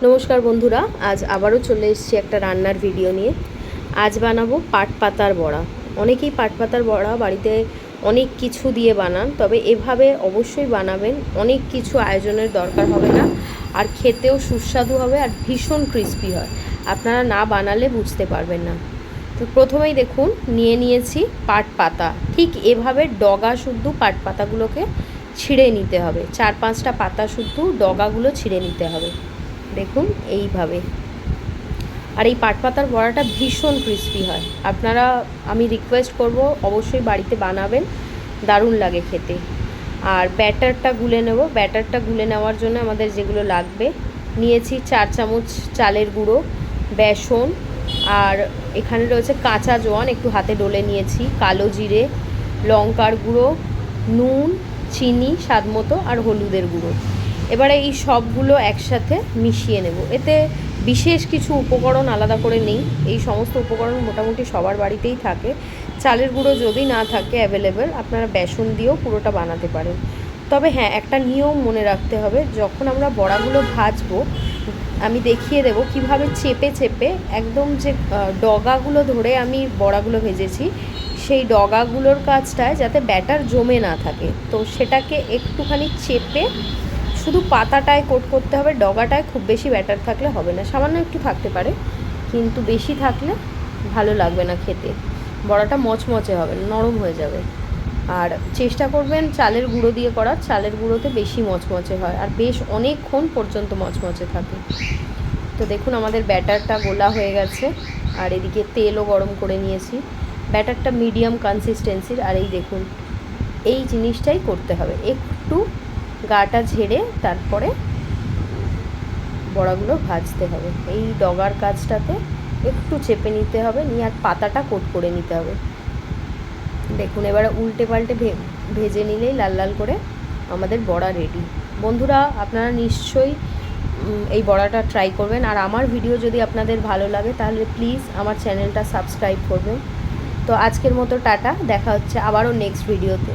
নমস্কার বন্ধুরা, আজ আবারও চলে এসেছি একটা রান্নার ভিডিও নিয়ে। আজ বানাবো পাট পাতার বড়া। অনেকেই পাট পাতার বড়া বাড়িতে অনেক কিছু দিয়ে বানান, তবে এভাবে অবশ্যই বানাবেন। অনেক কিছু আয়োজনের দরকার হবে না, আর খেতেও সুস্বাদু হবে আর ভীষণ ক্রিস্পি হয়। আপনারা না বানালে বুঝতে পারবেন না। তো প্রথমেই দেখুন নিয়ে নিয়েছি পাট পাতা। ঠিক এভাবে ডগা শুদ্ধ পাট পাতাগুলোকে ছিঁড়ে নিতে হবে। 4-5টা পাতা শুদ্ধ ডগাগুলো ছিঁড়ে নিতে হবে। দেখুন এইভাবে। আর এই পাট পাতার বড়াটা ভীষণ ক্রিস্পি হয়। আপনারা, আমি রিকোয়েস্ট করব, অবশ্যই বাড়িতে বানাবেন, দারুণ লাগে খেতে। আর ব্যাটারটা গুলে নেব। ব্যাটারটা গুলে নেওয়ার জন্য আমাদের যেগুলো লাগবে, নিয়েছি 4 চামচ চালের গুঁড়ো, বেসন, আর এখানে রয়েছে কাঁচা জোয়ান, একটু হাতে ডলে নিয়েছি, কালো জিরে, লঙ্কার গুঁড়ো, নুন, চিনি স্বাদ মতো, আর হলুদের গুঁড়ো। এবারে এই সবগুলো একসাথে মিশিয়ে নেব। এতে বিশেষ কিছু উপকরণ আলাদা করে নেই, এই সমস্ত উপকরণ মোটামুটি সবার বাড়িতেই থাকে। চালের গুঁড়ো যদি না থাকে অ্যাভেলেবেল, আপনারা বেসন দিয়েও পুরোটা বানাতে পারেন। তবে হ্যাঁ, একটা নিয়ম মনে রাখতে হবে, যখন আমরা বড়াগুলো ভাজবো আমি দেখিয়ে দেবো কিভাবে চেপে চেপে একদম যে ডগাগুলো ধরে আমি বড়াগুলো ভেজেছি, সেই ডগাগুলোর কাছটায় যাতে ব্যাটার জমে না থাকে, তো সেটাকে একটুখানি চেপে শুধু পাতাটায় কোট করতে হবে। ডগাটায় খুব বেশি ব্যাটার থাকলে হবে না, সামান্য একটু থাকতে পারে, কিন্তু বেশি থাকলে ভালো লাগবে না খেতে। বড়াটা মচমচে হবে, নরম হয়ে যাবে। আর চেষ্টা করবেন চালের গুঁড়ো দিয়ে করার, চালের গুঁড়োতে বেশি মচমচে হয় আর বেশ অনেকক্ষণ পর্যন্ত মচমচে থাকে। তো দেখুন আমাদের ব্যাটারটা গোলা হয়ে গেছে, আর এদিকে তেলও গরম করে নিয়েছি। ব্যাটারটা মিডিয়াম কনসিস্টেন্সির। আর এই দেখুন, এই জিনিসটাই করতে হবে, একটু গাটা ঝেড়ে তারপরে বড়াগুলো ভাজতে হবে। এই ডগার কাজটাতে একটু চেপে নিতে হবে, নিয়ে আর পাতাটা কোট করে নিতে হবে। দেখুন এবারে উল্টে পাল্টে ভেজে নিলেই লাল লাল করে আমাদের বড়া রেডি। বন্ধুরা, আপনারা নিশ্চয়ই এই বড়াটা ট্রাই করবেন। আর আমার ভিডিও যদি আপনাদের ভালো লাগে তাহলে প্লিজ আমার চ্যানেলটা সাবস্ক্রাইব করবেন। তো আজকের মতো টাটা, দেখা হচ্ছে আবারও নেক্সট ভিডিওতে।